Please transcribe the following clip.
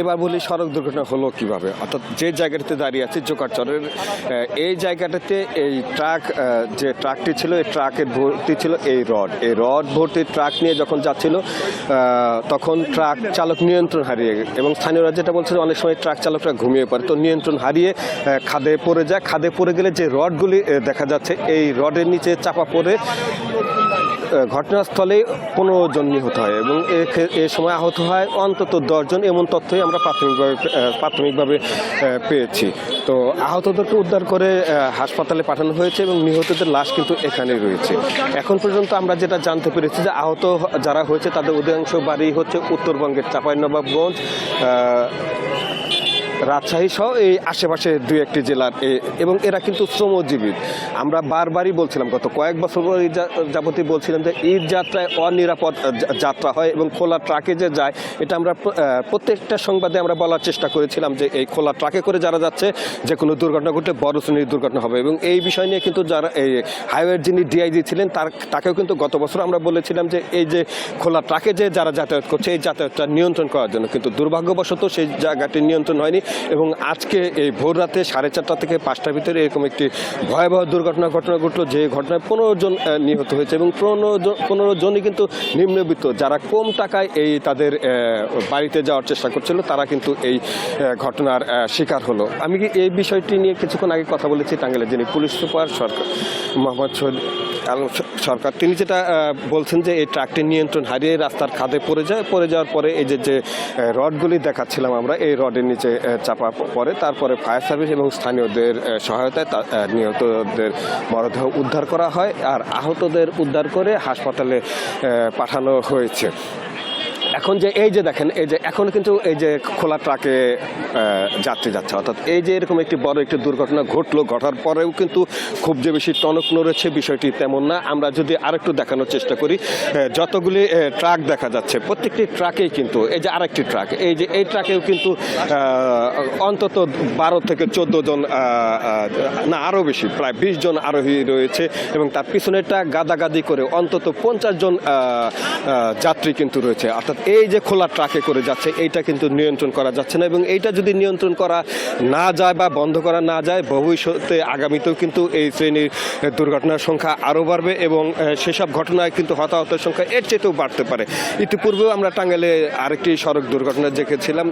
এবার বলি সড়ক দুর্ঘটনা হলো কিভাবে, অর্থাৎ যে জায়গাটাতে দাঁড়িয়ে আছে জোকারচরের এই জায়গাটাতে এই ট্রাক যে ট্রাকটি ছিল এই ট্রাকের ভর্তি ছিল এই রড ভর্তি ট্রাক নিয়ে যখন যাচ্ছিল তখন ট্রাক চালক নিয়ন্ত্রণ হারিয়ে, এবং স্থানীয়রা যেটা বলছে অনেক সময় ট্রাক চালকরা ঘুমিয়ে পড়ে, তো নিয়ন্ত্রণ হারিয়ে খাদে পড়ে যায়। খাদে পড়ে গেলে যে রডগুলি দেখা যাচ্ছে এই রডের নিচে চাপা পড়ে ঘটনাস্থলে 15 জন নিহত হয় এবং এ সময় আহত হয় অন্তত 10 জন, এমন তথ্যই আমরা প্রাথমিকভাবে পেয়েছি। তো আহতদেরকে উদ্ধার করে হাসপাতালে পাঠানো হয়েছে এবং নিহতদের লাশ কিন্তু এখানেই রয়েছে। এখন পর্যন্ত আমরা যেটা জানতে পেরেছি যে আহত যারা হয়েছে তাদের অধিকাংশ বাড়ি হচ্ছে উত্তরবঙ্গের চাঁপাইনবাবগঞ্জ, রাজশাহী সহ এই আশেপাশে 2-1টি জেলার, এবং এরা কিন্তু শ্রমজীবী। আমরা বারবারই বলছিলাম, গত কয়েক বছর যাবতীয় বলছিলাম যে ঈদ যাত্রায় অনিরাপদ যাত্রা হয় এবং খোলা ট্রাকে যে যায়, এটা আমরা প্রত্যেকটা সংবাদে আমরা বলার চেষ্টা করেছিলাম যে এই খোলা ট্রাকে করে যারা যাচ্ছে যে কোনো দুর্ঘটনা ঘটলে বড় শ্রেণীর দুর্ঘটনা হবে। এবং এই বিষয় নিয়ে কিন্তু যারা এই হাইওয়ের যিনি ডিআইজি ছিলেন তাকেও কিন্তু গত বছর আমরা বলেছিলাম যে এই যে খোলা ট্রাকে যে যারা যাতায়াত করছে এই যাতায়াতটা নিয়ন্ত্রণ করার জন্য, কিন্তু দুর্ভাগ্যবশত সেই জায়গাটি নিয়ন্ত্রণ হয়নি এবং আজকে এই ভোর রাতে 4:30 থেকে 5টার ভিতরে এরকম একটি ভয়াবহ ঘটনা ঘটলো, যে ঘটনায় 15 জন নিহত হয়েছে এবং 15 জনই কিন্তু নিম্নবিত্ত, যারা কম টাকায় এই তাদের বাড়িতে যাওয়ার চেষ্টা করছিল, তারা কিন্তু এই ঘটনার শিকার হলো। আমি এই বিষয়টি নিয়ে কিছুক্ষণ আগে কথা বলেছি টাঙ্গাইলের যিনি পুলিশ সুপার সরকার মোহাম্মদ শহীদ আলম সরকার, তিনি যেটা বলছেন যে এই ট্রাকটি নিয়ন্ত্রণ হারিয়ে রাস্তার খাদে পড়ে যাওয়ার পরে এই যে রডগুলি দেখাচ্ছিলাম আমরা, এই রডের নিচে চাপা পড়ে, তারপরে ফায়ার সার্ভিস এবং স্থানীয়দের সহায়তায় নিহতদের মরদেহ উদ্ধার করা হয় আর আহতদের উদ্ধার করে হাসপাতালে পাঠানো হয়েছে। এখন যে এই যে দেখেন এই যে এখন কিন্তু এই যে খোলা ট্রাকে যাত্রী যাচ্ছে, অর্থাৎ এই যে এরকম একটি বড় একটি দুর্ঘটনা ঘটার পরেও কিন্তু খুব যে বেশি টনক নড়েছে বিষয়টি তেমন না। আমরা যদি আরেকটু দেখানোর চেষ্টা করি, যতগুলি ট্রাক দেখা যাচ্ছে প্রত্যেকটি ট্রাকেই কিন্তু এই যে আরেকটি ট্রাক, এই যে এই ট্রাকেও কিন্তু অন্তত 12 থেকে 14 জন, না আরও বেশি, প্রায় 20 জন আরোহী রয়েছে এবং তার পিছনেরটা গাদাগাদি করে অন্তত 50 জন যাত্রী কিন্তু রয়েছে। অর্থাৎ এই যে খোলা ট্রাকে করে যাচ্ছে এইটা কিন্তু নিয়ন্ত্রণ করা যাচ্ছে না, এবং এইটা যদি নিয়ন্ত্রণ করা না যায় বা বন্ধ করা না যায় ভবিষ্যতে আগামীতেও কিন্তু এই শ্রেণীর দুর্ঘটনার সংখ্যা আরও বাড়বে এবং সেসব ঘটনায় কিন্তু হতাহতের সংখ্যা এর চেয়েতেও বাড়তে পারে। ইতিপূর্বেও আমরা টাঙ্গাইলে আরেকটি সড়ক দুর্ঘটনা দেখেছিলাম।